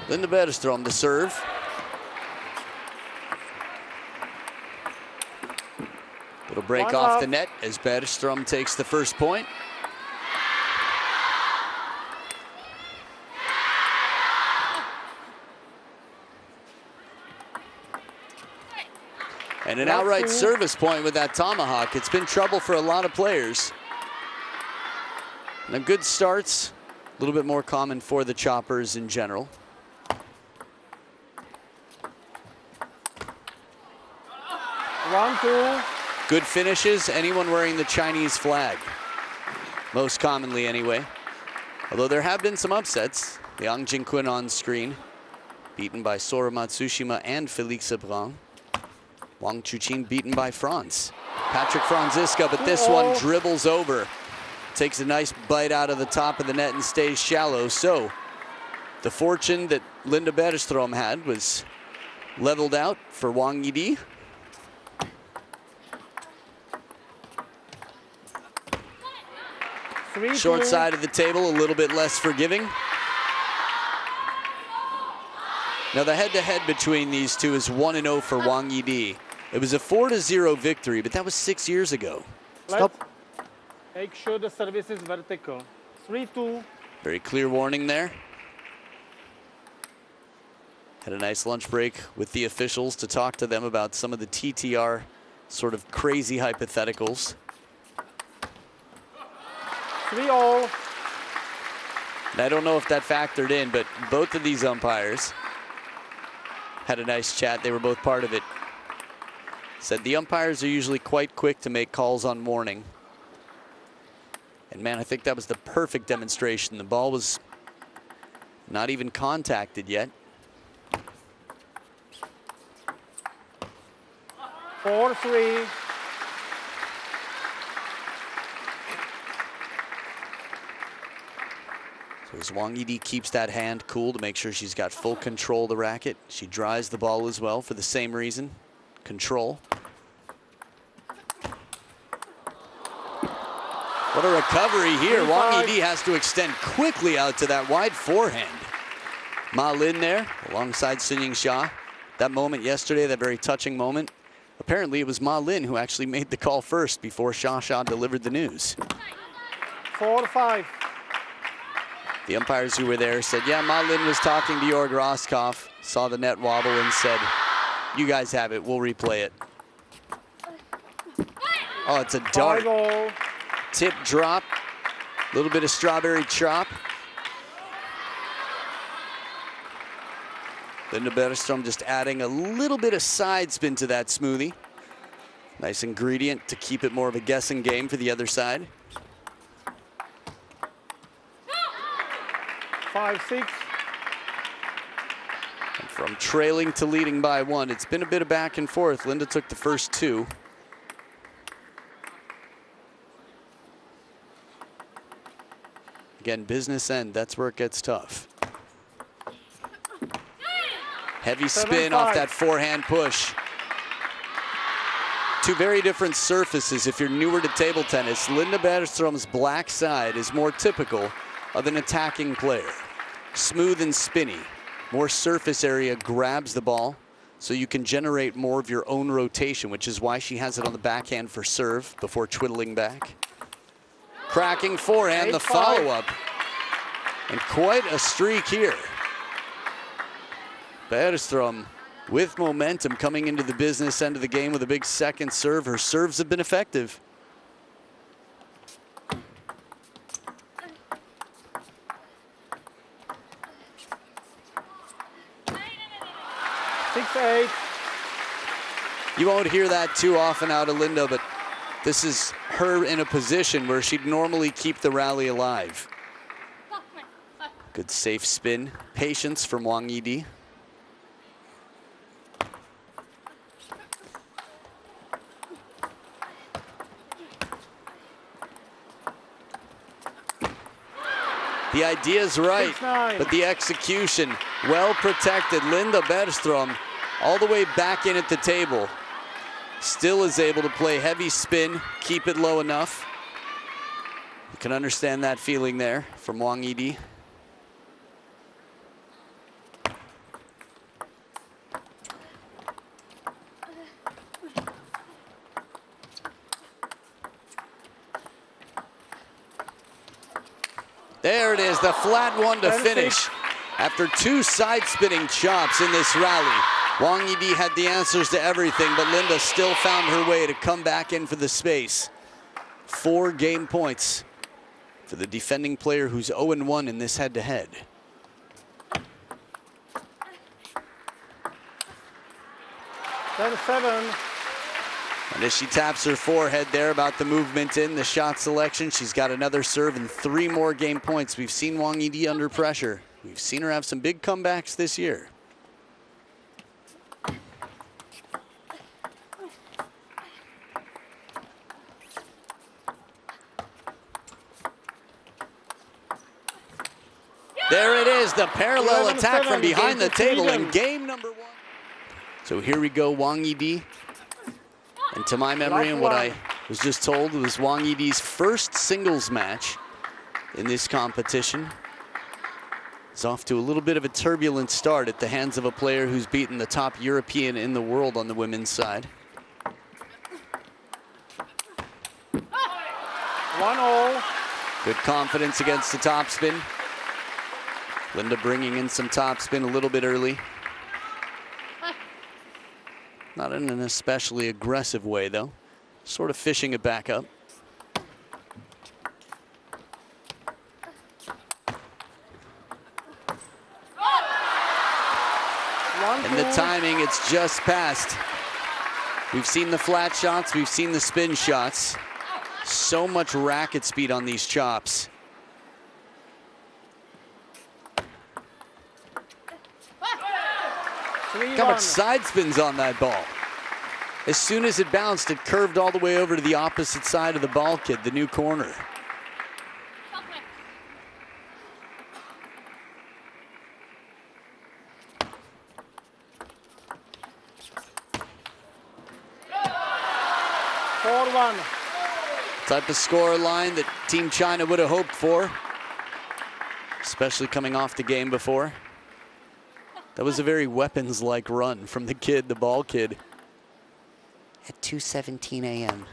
Linda Bergstrom to serve. Little break off the net as Bergstrom takes the first point. And an outright service point with that tomahawk. It's been trouble for a lot of players. Now good starts, a little bit more common for the choppers in general. One, two. Good finishes, anyone wearing the Chinese flag. Most commonly anyway. Although there have been some upsets. Liang Jingqun on screen, beaten by Sora Matsushima and Felix Lebrun. Wang Chuqin beaten by Franz. Patrick Franziska, but this one dribbles over. Takes a nice bite out of the top of the net and stays shallow. So the fortune that Linda Bergstrom had was leveled out for Wang Yidi. Short side of the table, a little bit less forgiving. Now the head-to-head between these two is 1-0 for Wang Yidi. It was a 4-0 victory, but that was 6 years ago. Stop. Make sure the service is vertical. 3-2. Very clear warning there. Had a nice lunch break with the officials to talk to them about some of the TTR sort of crazy hypotheticals. 3-0. And I don't know if that factored in, but both of these umpires had a nice chat. They were both part of it. Said the umpires are usually quite quick to make calls on warning. And man, I think that was the perfect demonstration. The ball was not even contacted yet. 4-3. So as Wang Yidi keeps that hand cool to make sure she's got full control of the racket, she dries the ball as well for the same reason. Control. What a recovery here. Wang Yidi has to extend quickly out to that wide forehand. Ma Lin there alongside Sun Ying-Xia. That moment yesterday, that very touching moment. Apparently it was Ma Lin who actually made the call first before Xia delivered the news. 4-5. The umpires who were there said, yeah, Ma Lin was talking to Jorg Roskopf, saw the net wobble and said, you guys have it, we'll replay it. Oh, it's a dart. 5-0. Tip drop, a little bit of strawberry chop. Linda Bergstrom just adding a little bit of side spin to that smoothie. Nice ingredient to keep it more of a guessing game for the other side. 5-6. And from trailing to leading by one, it's been a bit of back and forth. Linda took the first two. Again, business end, that's where it gets tough. Heavy spin off that forehand push. Two very different surfaces. If you're newer to table tennis, Linda Bergstrom's black side is more typical of an attacking player. Smooth and spinny. More surface area grabs the ball, so you can generate more of your own rotation, which is why she has it on the backhand for serve before twiddling back. Cracking forehand, the follow-up. And quite a streak here. Bergstrom with momentum coming into the business end of the game with a big second serve. Her serves have been effective. 6-8. You won't hear that too often out of Linda, but this is her in a position where she'd normally keep the rally alive. Good safe spin. Patience from Wang Yidi. The idea is right, but the execution well protected. Linda Bergstrom all the way back in at the table. Still is able to play heavy spin, keep it low enough. You can understand that feeling there from Wang Yidi. There it is, the flat one to finish. After 2 side-spinning chops in this rally, Wang Yidi had the answers to everything, but Linda still found her way to come back in for the space. 4 game points for the defending player who's 0-1 in this head-to-head. And as she taps her forehead there about the movement in, the shot selection, she's got another serve and 3 more game points. We've seen Wang Yidi under pressure. We've seen her have some big comebacks this year. There it is, the parallel attack from behind the table in game number 1. So here we go, Wang Yidi. And to my memory and what I was just told, it was Wang Yidi's first singles match in this competition. It's off to a little bit of a turbulent start at the hands of a player who's beaten the top European in the world on the women's side. 1-0. Good confidence against the topspin. Linda bringing in some topspin a little bit early. Not in an especially aggressive way, though. Sort of fishing it back up. And the timing, it's just passed. We've seen the flat shots, we've seen the spin shots. So much racket speed on these chops. Look how much side spins on that ball. As soon as it bounced, it curved all the way over to the opposite side of the ball kid, the new corner. Type of score line that Team China would have hoped for, especially coming off the game before. That was a very weapons-like run from the kid, the ball kid, at 2:17 a.m.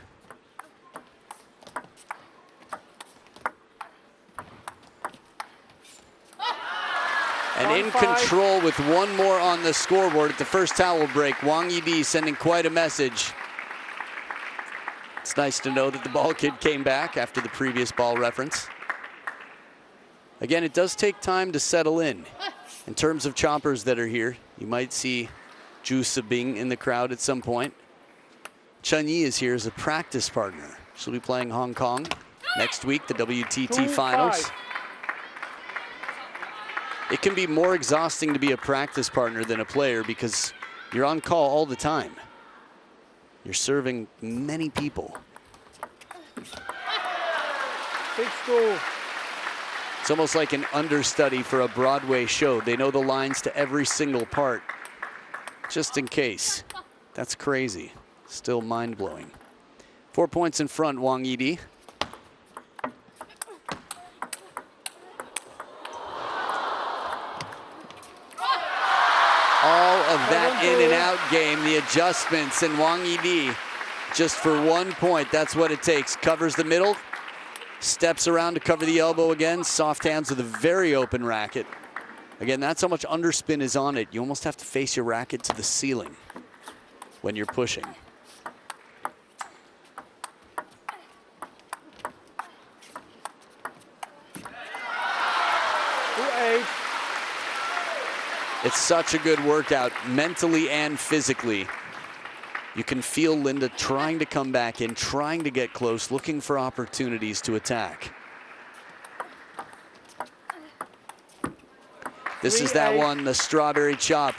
And in control with 1 more on the scoreboard at the first towel break. Wang Yidi sending quite a message. It's nice to know that the ball kid came back after the previous ball reference. Again, it does take time to settle in. In terms of choppers that are here, you might see Zhu Sibing in the crowd at some point. Chen Yi is here as a practice partner. She'll be playing Hong Kong next week, the WTT finals. It can be more exhausting to be a practice partner than a player because you're on call all the time. You're serving many people. 6-2. It's almost like an understudy for a Broadway show. They know the lines to every single part, just in case. That's crazy. Still mind-blowing. 4 points in front, Wang Yidi. All of that in and out game, the adjustments, and Wang Yidi just for 1 point. That's what it takes. Covers the middle, steps around to cover the elbow again. Soft hands with a very open racket. Again, that's how much underspin is on it. You almost have to face your racket to the ceiling when you're pushing. It's such a good workout, mentally and physically. You can feel Linda trying to come back in, trying to get close, looking for opportunities to attack. This is that one, the strawberry chop,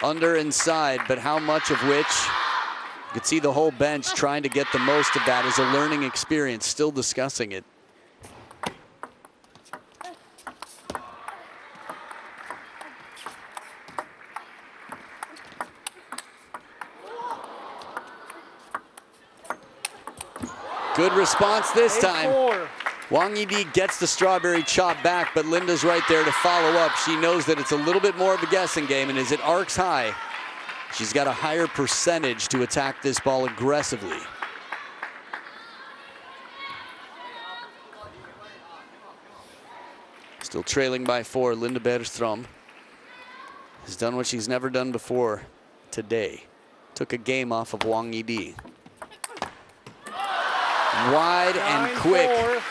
under and side, but how much of which, you could see the whole bench trying to get the most of that as a learning experience, still discussing it. Good response this time. Wang Yidi gets the strawberry chop back, but Linda's right there to follow up. She knows that it's a little bit more of a guessing game, and as it arcs high, she's got a higher percentage to attack this ball aggressively. Still trailing by 4. Linda Bergstrom has done what she's never done before today. Took a game off of Wang Yidi. Wide and quick. 9-4.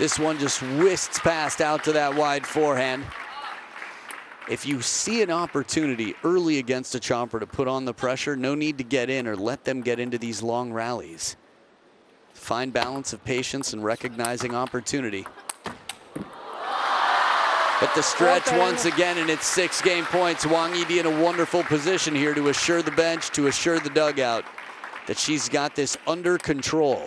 This one just whisks past out to that wide forehand. If you see an opportunity early against a chomper to put on the pressure, no need to get in or let them get into these long rallies. Fine balance of patience and recognizing opportunity. But the stretch once again, and it's 6 game points. Wang Yidi in a wonderful position here to assure the bench, to assure the dugout that she's got this under control.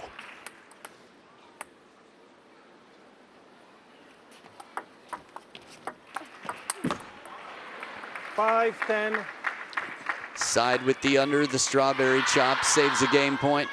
Five, 10. Side with the under, the strawberry chop saves a game point.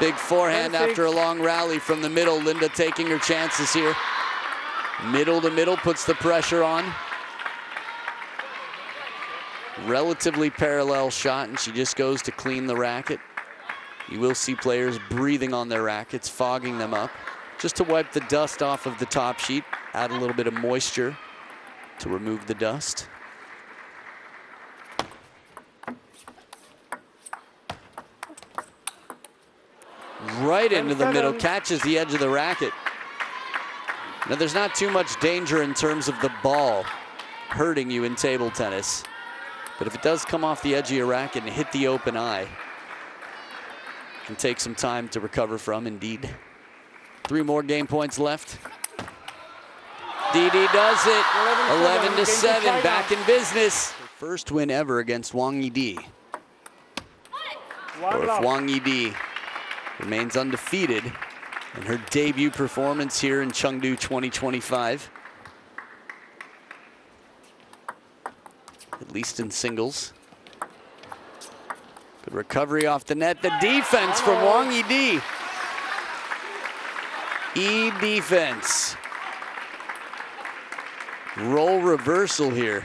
Big forehand after a long rally from the middle. Linda taking her chances here. Middle to middle puts the pressure on. Relatively parallel shot, and she just goes to clean the racket. You will see players breathing on their rackets, fogging them up, just to wipe the dust off of the top sheet, add a little bit of moisture to remove the dust. Right into the middle, catches the edge of the racket. Now there's not too much danger in terms of the ball hurting you in table tennis. But if it does come off the edge of your racket and hit the open eye, it can take some time to recover from, indeed. 3 more game points left. Yidi does it. 11-7, back in business. First win ever against Wang Yidi. Or if Wang Yidi remains undefeated in her debut performance here in Chengdu 2025. At least in singles. Good recovery off the net. The defense from Wang Yidi. defense. Roll reversal here.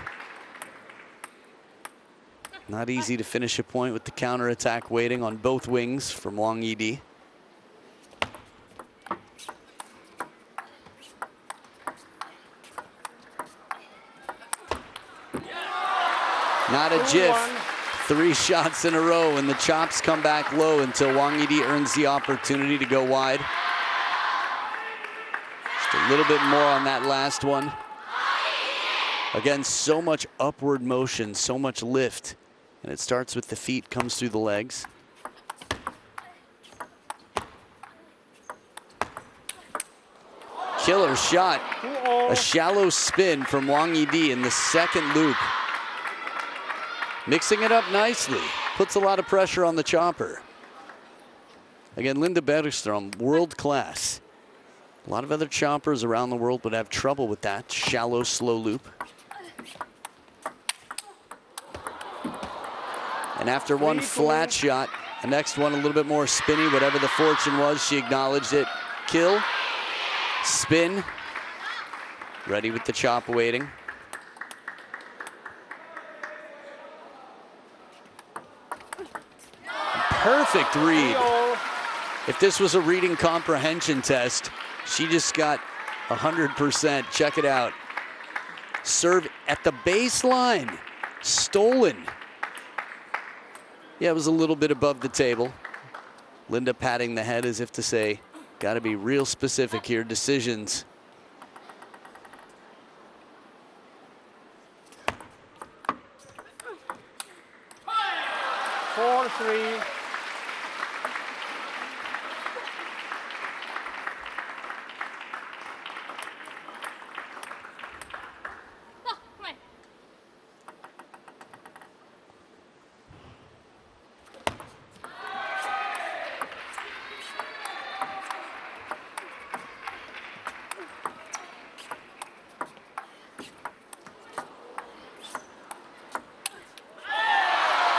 Not easy to finish a point with the counterattack waiting on both wings from Wang Yidi. Not a jiff. 3 shots in a row, and the chops come back low until Wang Yidi earns the opportunity to go wide. Just a little bit more on that last one. Again, so much upward motion, so much lift. And it starts with the feet, comes through the legs. Killer shot. A shallow spin from Wang Yidi in the second loop. Mixing it up nicely. Puts a lot of pressure on the chopper. Again, Linda Bergstrom, world class. A lot of other choppers around the world would have trouble with that shallow, slow loop. And after one flat shot, the next one a little bit more spinny, whatever the fortune was, she acknowledged it. Kill, spin, ready with the chop waiting. Perfect read. If this was a reading comprehension test, she just got 100%. Check it out. Serve at the baseline, stolen. Yeah, it was a little bit above the table. Linda patting the head as if to say, got to be real specific here, decisions. Four, 3.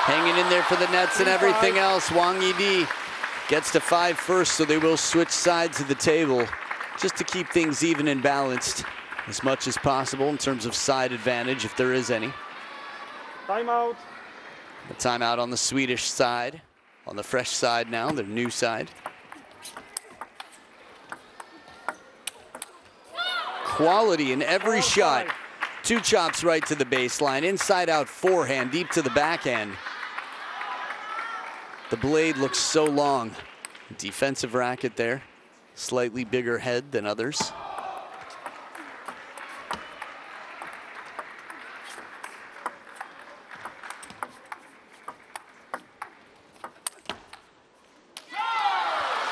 Hanging in there for the nets and everything else. Wang Yidi gets to 5 first, so they will switch sides of the table. just to keep things even and balanced as much as possible in terms of side advantage, if there is any. Timeout. A timeout on the Swedish side, on the fresh side now, their new side. Quality in every shot. 2 chops right to the baseline, inside out forehand, deep to the backhand. The blade looks so long. Defensive racket there, slightly bigger head than others.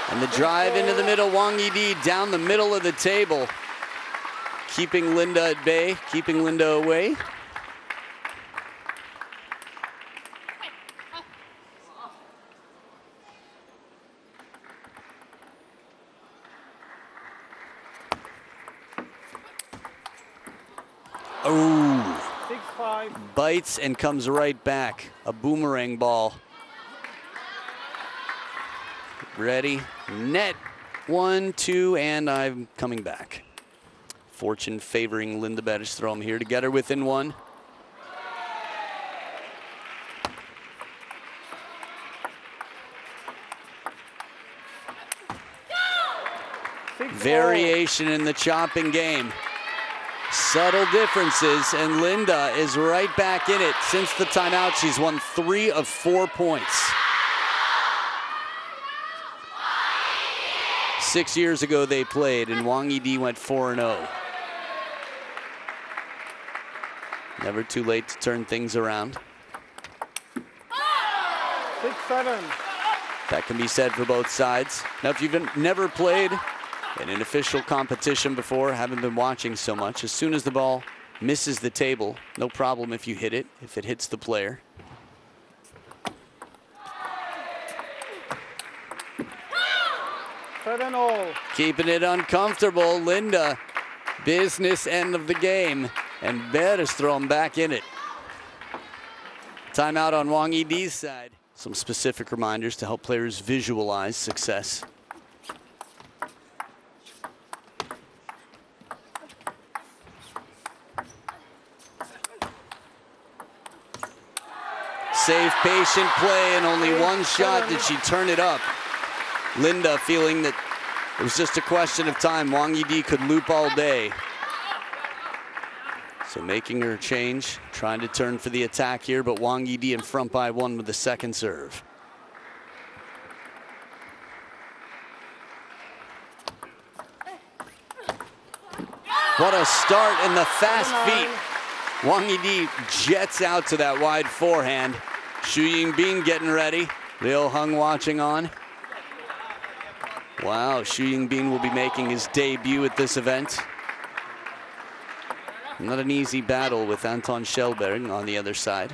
And the drive into the middle, Wang Yidi down the middle of the table, keeping Linda at bay, keeping Linda away. Oh, 6-5. bites and comes right back. A boomerang ball. Ready, net, 1, 2, and I'm coming back. Fortune favoring Linda Bergstrom here to get her within 1. Variation in the chopping game. Subtle differences, and Linda is right back in it. Since the timeout, she's won 3 of 4 points. 6 years ago they played, and Wang Yidi went 4-0. Never too late to turn things around. 6-7. That can be said for both sides. Now, if you've never played in an official competition before, haven't been watching so much, as soon as the ball misses the table, no problem if you hit it, if it hits the player. Keeping it uncomfortable, Linda, business end of the game, and Bergstrom back in it. Timeout on Wang Yidi's side. Some specific reminders to help players visualize success. Safe, patient play, and only 1 shot did she turn it up. Linda feeling that it was just a question of time. Wang Yidi could loop all day. So making her change, trying to turn for the attack here, but Wang Yidi in front by 1 with the second serve. What a start and the fast feet. Wang Yidi jets out to that wide forehand. Xu Yingbin getting ready. Liu Heng watching on. Wow, Xu Yingbin will be making his debut at this event. Not an easy battle with Anton Schellberg on the other side.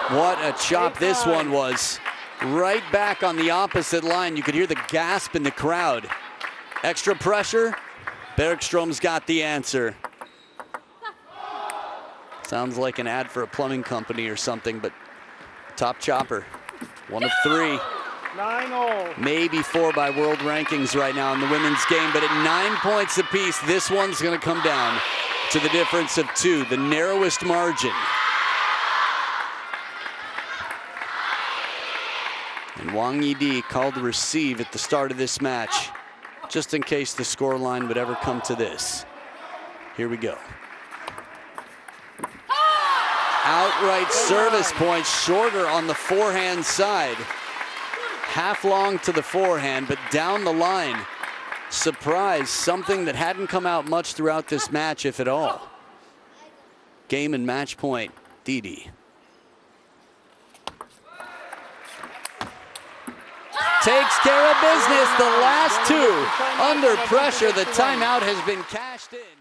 What a chop this one was. Right back on the opposite line. You could hear the gasp in the crowd. Extra pressure. Bergstrom's got the answer. Sounds like an ad for a plumbing company or something, but top chopper. 1 of 3. 9-0. Maybe 4 by world rankings right now in the women's game, but at 9 points apiece, this one's going to come down to the difference of 2, the narrowest margin. And Wang Yidi called to receive at the start of this match, just in case the scoreline would ever come to this. Here we go. Outright service point, shorter on the forehand side. Half long to the forehand, but down the line. Surprise, something that hadn't come out much throughout this match, if at all. Game and match point, Yidi. Takes care of business, the last 2 under pressure. The timeout has been cashed in.